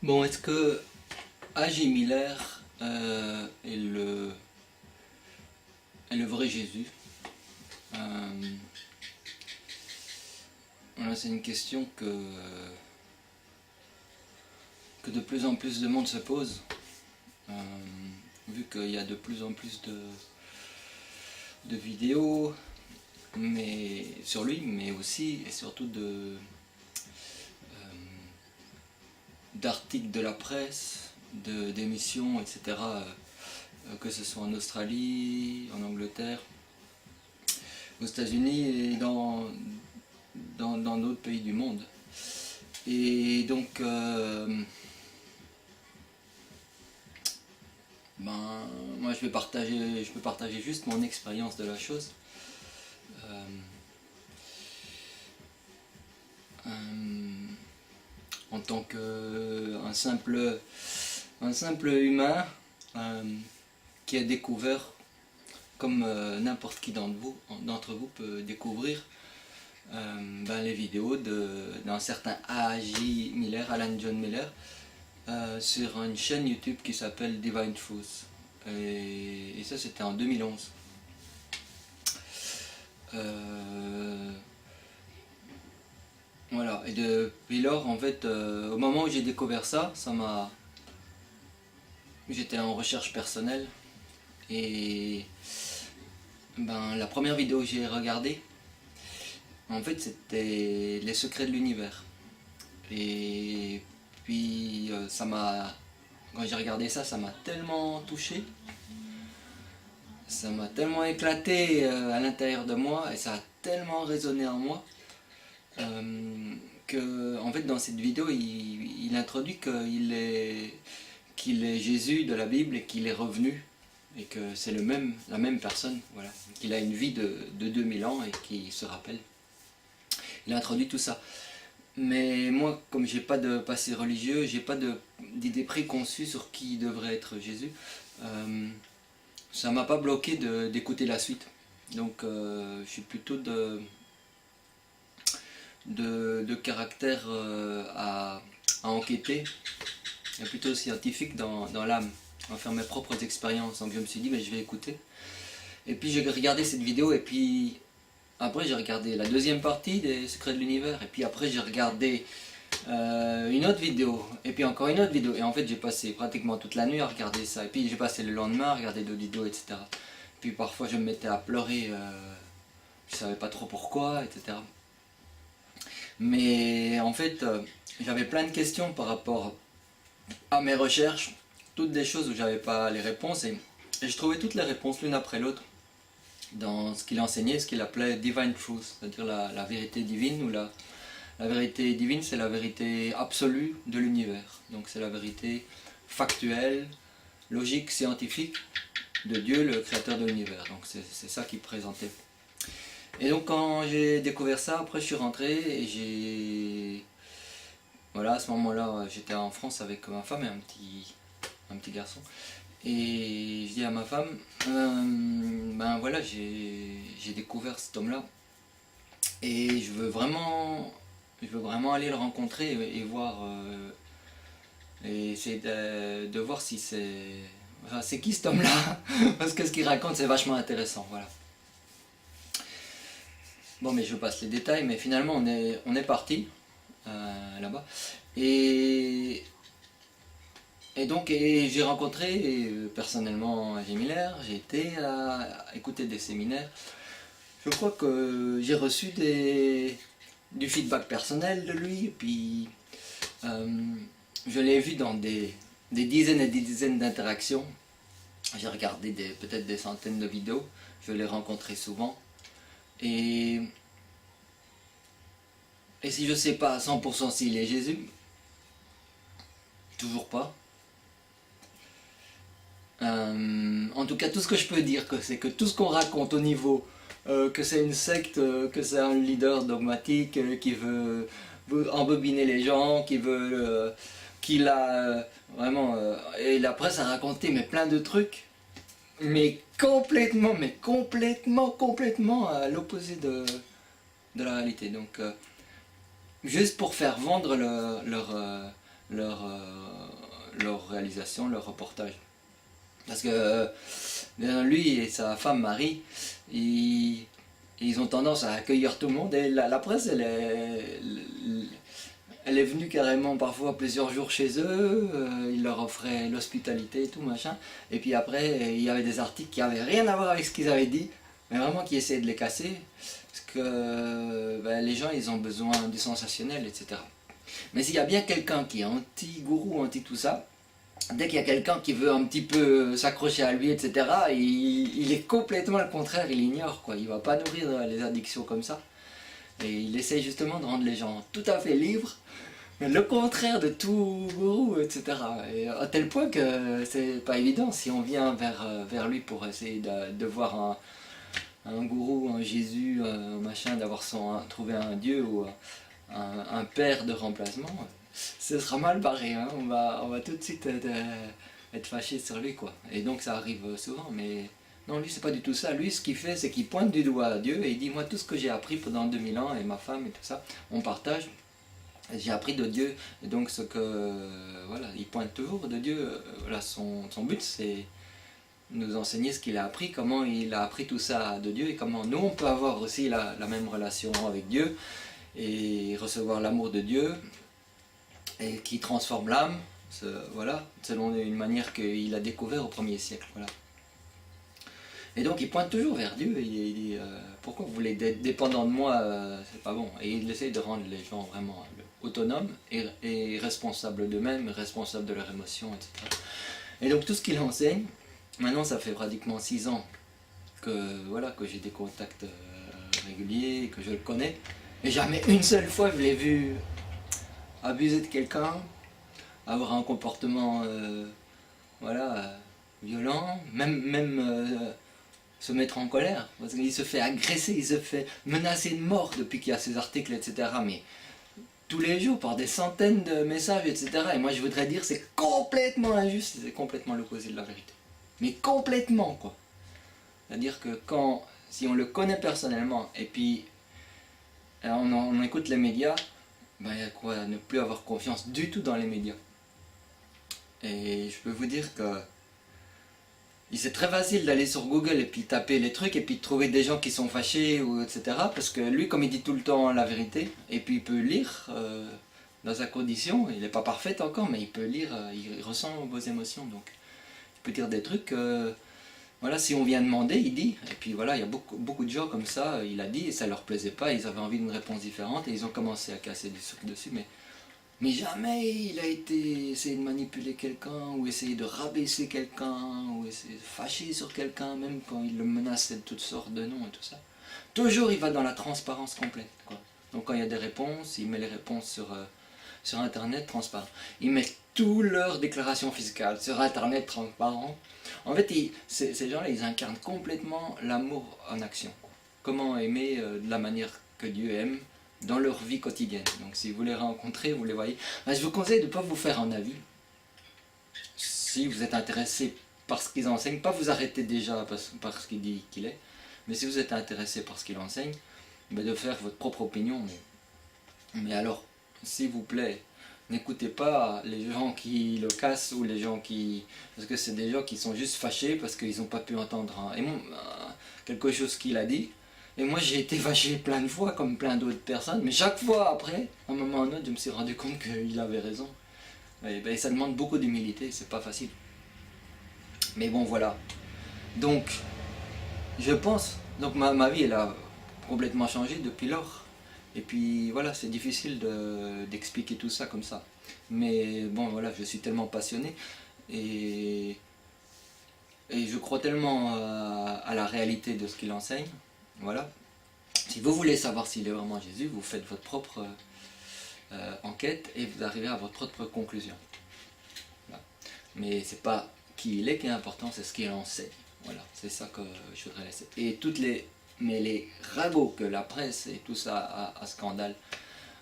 Bon, est-ce que A.J. Miller est le vrai Jésus? Voilà, c'est une question que de plus en plus de monde se pose, vu qu'il y a de plus en plus de vidéos sur lui, mais aussi et surtout d'articles de la presse, d'émissions, etc., que ce soit en Australie, en Angleterre, aux États-Unis et dans d'autres pays du monde. Et donc, moi je peux partager juste mon expérience de la chose. Euh, en tant qu'un simple humain qui a découvert, comme n'importe qui d'entre vous peut découvrir, les vidéos d'un certain A.J. Miller, Alan John Miller, sur une chaîne YouTube qui s'appelle Divine Truth. Et ça, c'était en 2011. Voilà, et depuis lors, en fait, au moment où j'ai découvert ça, j'étais en recherche personnelle, et la première vidéo que j'ai regardée, en fait, c'était Les secrets de l'univers. Et puis, quand j'ai regardé ça, ça m'a tellement touché, ça m'a tellement éclaté à l'intérieur de moi, et ça a tellement résonné en moi, que, en fait, dans cette vidéo, il introduit qu'il est Jésus de la Bible et qu'il est revenu, et que c'est la même personne, voilà, qu'il a une vie de 2000 ans et qu'il se rappelle. Il a introduit tout ça. Mais moi, comme j'ai pas de passé religieux, j'ai pas d'idée préconçue sur qui devrait être Jésus, ça m'a pas bloqué d'écouter la suite. Donc je suis plutôt de caractère à enquêter, et plutôt scientifique dans l'âme, à faire mes propres expériences. Donc je me suis dit, je vais écouter. Et puis j'ai regardé cette vidéo, et puis après j'ai regardé la deuxième partie des Secrets de l'Univers, et puis après j'ai regardé une autre vidéo, et puis encore une autre vidéo, et en fait j'ai passé pratiquement toute la nuit à regarder ça, et puis j'ai passé le lendemain à regarder d'autres vidéos, etc. Puis parfois je me mettais à pleurer, je savais pas trop pourquoi, etc. Mais en fait, j'avais plein de questions par rapport à mes recherches, toutes des choses où j'avais pas les réponses, et je trouvais toutes les réponses l'une après l'autre dans ce qu'il enseignait, ce qu'il appelait Divine Truth, c'est-à-dire la vérité divine, ou la vérité divine, c'est la vérité absolue de l'univers. Donc c'est la vérité factuelle, logique, scientifique de Dieu, le créateur de l'univers. Donc c'est ça qu'il présentait. Et donc quand j'ai découvert ça, après je suis rentré et voilà, à ce moment-là, j'étais en France avec ma femme et un petit garçon. Et je dis à ma femme, voilà, j'ai découvert cet homme-là, et je veux vraiment aller le rencontrer et voir, et essayer de voir si c'est qui cet homme-là, parce que ce qu'il raconte c'est vachement intéressant, voilà. Bon, mais je passe les détails, mais finalement on est parti là-bas, et donc j'ai rencontré personnellement A.J. Miller, j'ai été à écouter des séminaires. Je crois que j'ai reçu du feedback personnel de lui, et puis je l'ai vu dans des dizaines et des dizaines d'interactions. J'ai regardé peut-être des centaines de vidéos, je l'ai rencontré souvent. Et si je ne sais pas à 100% s'il est Jésus, toujours pas. En tout cas, tout ce que je peux dire, c'est que tout ce qu'on raconte au niveau que c'est une secte, que c'est un leader dogmatique qui veut embobiner les gens, qu'il a vraiment, et la presse a raconté plein de trucs, mais complètement à l'opposé de la réalité. Donc juste pour faire vendre leur réalisation, leur reportage. Parce que lui et sa femme Marie, ils ont tendance à accueillir tout le monde et la presse elle est venue carrément parfois plusieurs jours chez eux, ils leur offraient l'hospitalité et tout machin, et puis après il y avait des articles qui avaient rien à voir avec ce qu'ils avaient dit, mais vraiment qui essayaient de les casser, parce que les gens ils ont besoin du sensationnel, etc. Mais s'il y a bien quelqu'un qui est anti-gourou, anti tout ça, dès qu'il y a quelqu'un qui veut un petit peu s'accrocher à lui, etc., il est complètement le contraire, il ignore, quoi. Il va pas nourrir les addictions comme ça. Et il essaye justement de rendre les gens tout à fait libres, mais le contraire de tout gourou, etc. Et à tel point que c'est pas évident si on vient vers lui pour essayer de voir un gourou, un Jésus, un machin, trouver un Dieu ou un père de remplacement. Ce sera mal barré, hein. On va tout de suite être fâché sur lui, quoi. Et donc ça arrive souvent, mais non, lui c'est pas du tout ça. Lui ce qu'il fait, c'est qu'il pointe du doigt à Dieu et il dit, moi tout ce que j'ai appris pendant 2000 ans et ma femme et tout ça, on partage, j'ai appris de Dieu. Et donc ce que, voilà, il pointe toujours de Dieu. Voilà, son but c'est nous enseigner ce qu'il a appris, comment il a appris tout ça de Dieu et comment nous on peut avoir aussi la même relation avec Dieu et recevoir l'amour de Dieu et qui transforme l'âme, voilà, selon une manière qu'il a découvert au 1er siècle. Voilà. Et donc il pointe toujours vers Dieu, et il dit pourquoi vous voulez être dépendant de moi, c'est pas bon. Et il essaye de rendre les gens vraiment autonomes et responsables d'eux-mêmes, responsables de leurs émotions, etc. Et donc tout ce qu'il enseigne, maintenant ça fait pratiquement 6 ans que j'ai des contacts réguliers, que je le connais, et jamais une seule fois je l'ai vu abuser de quelqu'un, avoir un comportement violent, même se mettre en colère, parce qu'il se fait agresser, il se fait menacer de mort depuis qu'il y a ces articles, etc. Mais tous les jours par des centaines de messages, etc. Et moi je voudrais dire c'est complètement injuste, c'est complètement l'opposé de la vérité. Mais complètement, quoi. C'est-à-dire que si on le connaît personnellement et puis on écoute les médias, il y a quoi, ne plus avoir confiance du tout dans les médias. Et je peux vous dire que c'est très facile d'aller sur Google et puis taper les trucs et puis de trouver des gens qui sont fâchés, ou etc. Parce que lui, comme il dit tout le temps la vérité, et puis il peut lire dans sa condition, il n'est pas parfait encore, mais il peut lire, il ressent vos émotions. Donc il peut dire des trucs, voilà, si on vient demander, il dit. Et puis voilà, il y a beaucoup de gens comme ça, il a dit et ça leur plaisait pas, ils avaient envie d'une réponse différente et ils ont commencé à casser des trucs dessus. Mais jamais il a essayé de manipuler quelqu'un, ou essayer de rabaisser quelqu'un, ou essayer de fâcher sur quelqu'un, même quand il le menaçait de toutes sortes de noms et tout ça. Toujours il va dans la transparence complète, quoi. Donc quand il y a des réponses, il met les réponses sur internet transparent. Il met toutes leurs déclarations fiscales sur internet transparent. En fait, ces gens-là, ils incarnent complètement l'amour en action. Comment aimer de la manière que Dieu aime, dans leur vie quotidienne. Donc si vous les rencontrez, vous les voyez. Je vous conseille de ne pas vous faire un avis. Si vous êtes intéressé par ce qu'ils enseignent, pas vous arrêter déjà par ce qu'il dit qu'il est, mais si vous êtes intéressé par ce qu'il enseigne, de faire votre propre opinion. Mais alors, s'il vous plaît, n'écoutez pas les gens qui le cassent ou les gens qui... Parce que c'est des gens qui sont juste fâchés parce qu'ils n'ont pas pu entendre quelque chose qu'il a dit. Et moi j'ai été fâché plein de fois comme plein d'autres personnes, mais chaque fois après, à un moment ou à un autre, je me suis rendu compte qu'il avait raison. Et ça demande beaucoup d'humilité, c'est pas facile. Mais bon voilà. Donc, je pense, donc ma vie elle a complètement changé depuis lors. Et puis voilà, c'est difficile d'expliquer tout ça comme ça. Mais bon voilà, je suis tellement passionné et je crois tellement à la réalité de ce qu'il enseigne. Voilà. Si vous voulez savoir s'il est vraiment Jésus, vous faites votre propre enquête et vous arrivez à votre propre conclusion. Voilà. Mais c'est pas qui il est qui est important, c'est ce qu'il enseigne. Voilà, c'est ça que je voudrais laisser. Et les ragots que la presse et tout ça à scandale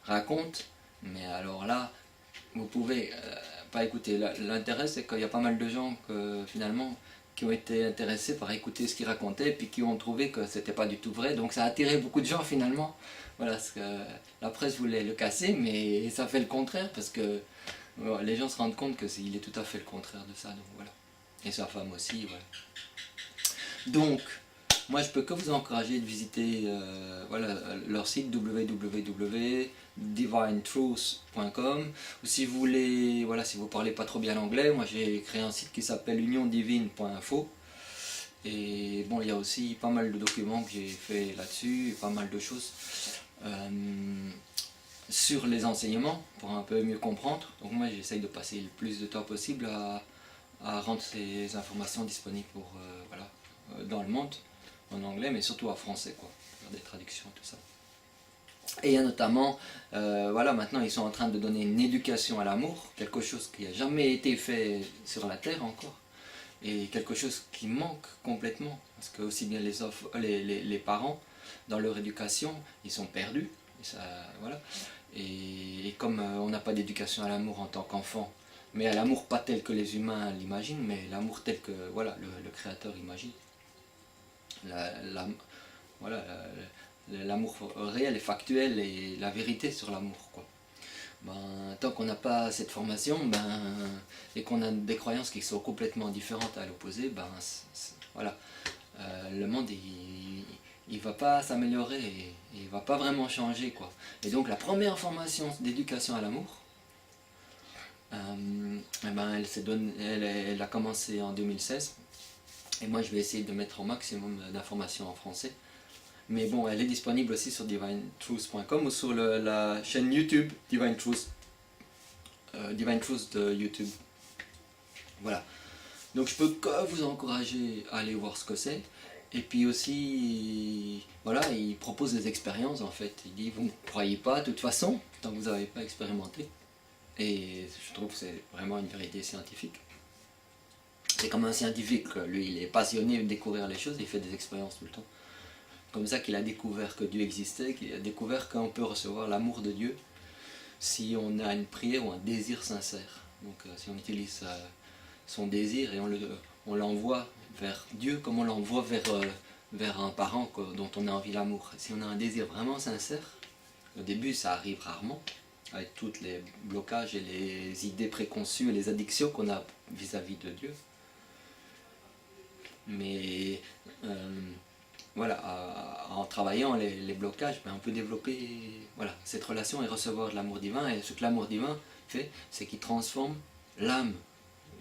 racontent, mais alors là, vous pouvez pas écouter. L'intérêt c'est qu'il y a pas mal de gens que finalement qui ont été intéressés par écouter ce qu'il racontait, puis qui ont trouvé que c'était pas du tout vrai, donc ça a attiré beaucoup de gens finalement. Voilà, parce que la presse voulait le casser, mais ça fait le contraire, parce que voilà, les gens se rendent compte qu'il est tout à fait le contraire de ça, donc voilà. Et sa femme aussi, voilà. Donc, moi je peux que vous encourager de visiter voilà, leur site www.divinetruth.com, ou si vous voulez, voilà, si vous parlez pas trop bien l'anglais, moi j'ai créé un site qui s'appelle uniondivine.info. Et bon, il y a aussi pas mal de documents que j'ai fait là-dessus, pas mal de choses sur les enseignements pour un peu mieux comprendre. Donc moi j'essaye de passer le plus de temps possible à rendre ces informations disponibles pour, voilà, dans le monde, en anglais, mais surtout en français, quoi, faire des traductions, tout ça. Et il y a notamment, voilà, maintenant ils sont en train de donner une éducation à l'amour, quelque chose qui n'a jamais été fait sur la Terre encore, et quelque chose qui manque complètement, parce que aussi bien les parents, dans leur éducation, ils sont perdus, et ça, voilà. Et comme on n'a pas d'éducation à l'amour en tant qu'enfant, mais à l'amour pas tel que les humains l'imaginent, mais l'amour tel que voilà, le Créateur imagine, voilà, l'amour réel et factuel et la vérité sur l'amour, quoi. Ben, tant qu'on n'a pas cette formation, et qu'on a des croyances qui sont complètement différentes à l'opposé, voilà, le monde il va pas s'améliorer et il va pas vraiment changer, quoi. Et donc la première formation d'éducation à l'amour, elle a commencé en 2016, et moi je vais essayer de mettre au maximum d'informations en français. Mais bon, elle est disponible aussi sur divinetruth.com ou sur la chaîne YouTube Divine Truth, Divine Truth de YouTube. Voilà. Donc je peux que vous encourager à aller voir ce que c'est. Et puis aussi, voilà, il propose des expériences en fait. Il dit, vous ne croyez pas de toute façon, tant que vous n'avez pas expérimenté. Et je trouve que c'est vraiment une vérité scientifique. C'est comme un scientifique, lui, il est passionné de découvrir les choses, il fait des expériences tout le temps. Comme ça qu'il a découvert que Dieu existait, qu'il a découvert qu'on peut recevoir l'amour de Dieu si on a une prière ou un désir sincère. Donc si on utilise son désir et on l'envoie vers Dieu comme on l'envoie vers un parent, quoi, dont on a envie l'amour. Si on a un désir vraiment sincère, au début ça arrive rarement, avec tous les blocages et les idées préconçues et les addictions qu'on a vis-à-vis de Dieu. Mais voilà, en travaillant les blocages, on peut développer voilà, cette relation et recevoir de l'amour divin. Et ce que l'amour divin fait, c'est qu'il transforme l'âme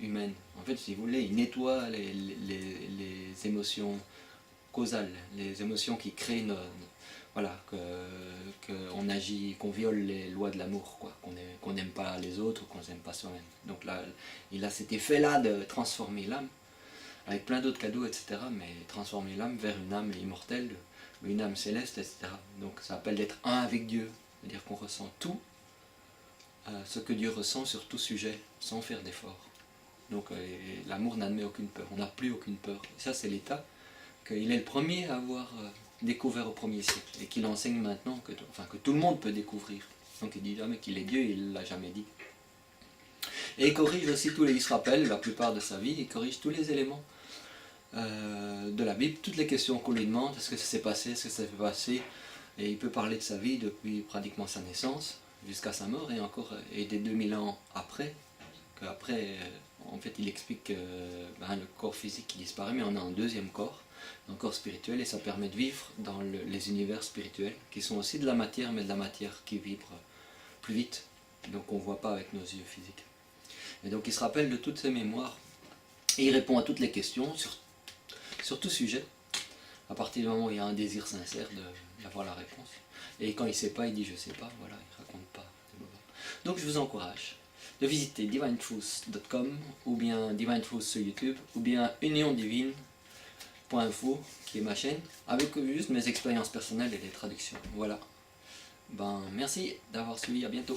humaine. En fait, si vous voulez, il nettoie les émotions causales, les émotions qui créent voilà, qu'on agit, qu'on viole les lois de l'amour, qu'on n'aime pas les autres, qu'on n'aime pas soi-même. Donc là, il a cet effet-là de transformer l'âme, avec plein d'autres cadeaux, etc. Mais transformer l'âme vers une âme immortelle, une âme céleste, etc. Donc ça appelle d'être un avec Dieu, c'est-à-dire qu'on ressent tout ce que Dieu ressent sur tout sujet, sans faire d'effort. Donc l'amour n'admet aucune peur, on n'a plus aucune peur. Et ça c'est l'état qu'il est le premier à avoir découvert au 1er siècle, et qu'il enseigne maintenant, que tout le monde peut découvrir. Donc il dit jamais qu'il est Dieu, il ne l'a jamais dit. Et il corrige aussi il se rappelle la plupart de sa vie, il corrige tous les éléments de la Bible, toutes les questions qu'on lui demande, est-ce que ça s'est passé, est-ce que ça s'est passé, et il peut parler de sa vie depuis pratiquement sa naissance jusqu'à sa mort, et encore, et des 2000 ans après, qu'après, en fait, il explique que le corps physique qui disparaît, mais on a un deuxième corps, un corps spirituel, et ça permet de vivre dans les univers spirituels, qui sont aussi de la matière, mais de la matière qui vibre plus vite, donc on ne voit pas avec nos yeux physiques. Et donc il se rappelle de toutes ses mémoires, et il répond à toutes les questions sur tout sujet, à partir du moment où il y a un désir sincère d'avoir la réponse. Et quand il ne sait pas, il dit je ne sais pas, voilà, il ne raconte pas. Donc je vous encourage de visiter divinetruth.com, ou bien Divine Truth sur YouTube, ou bien uniondivine.info, qui est ma chaîne, avec juste mes expériences personnelles et les traductions. Voilà. Merci d'avoir suivi, à bientôt.